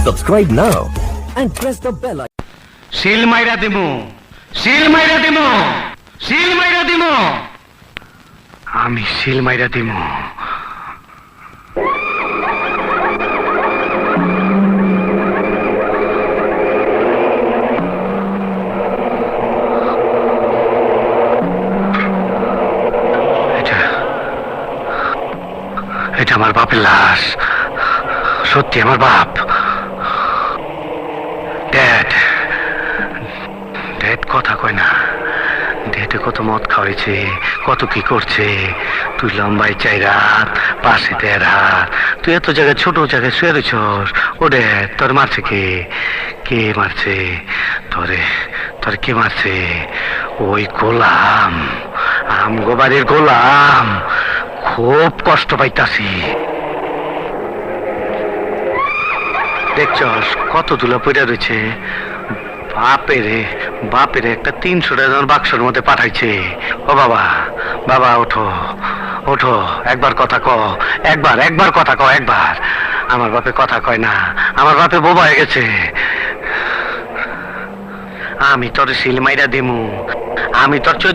Subscribe now and press the bell icon. Seal মাইরা দিমু, seal মাইরা দিমু, সিল মাইরা দিমু, আমি সিল মাইরা দিমু। এটা আমার বাপের লাশ, সত্যি আমার বাপ। ড্যাড ড্যাড কথা কয় না। ড্যাডে কত মদ খাওয়াইছে, কত কি করছে। তুই লম্বাই 4 হাত, পাশে 1.5 হাত, তুই এত জায়গায় ছোট জায়গায় শুয়ে রয়েছস। ও ড্যাড তোর মারছে কে? কে মারছে তোরে? তোর কে মারছে? ওই গোলাম, আমগো বাড়ির গোলাম। খুব কষ্ট পাইতাছি। দেখছস কত ধুলা পড়ে রয়েছে। বাপেরে বাপেরে একটা 300 টাকার বাক্সের মধ্যে পাঠাইছে। ও বাবা, বাবা ওঠো ওঠো, একবার কথা ক, একবার কথা ক, একবার। আমার বাপে কথা কয় না, আমার বাপে বোবা হয়ে গেছে। আমি তোর সিল মাইরা দিমু, আমি তোর 14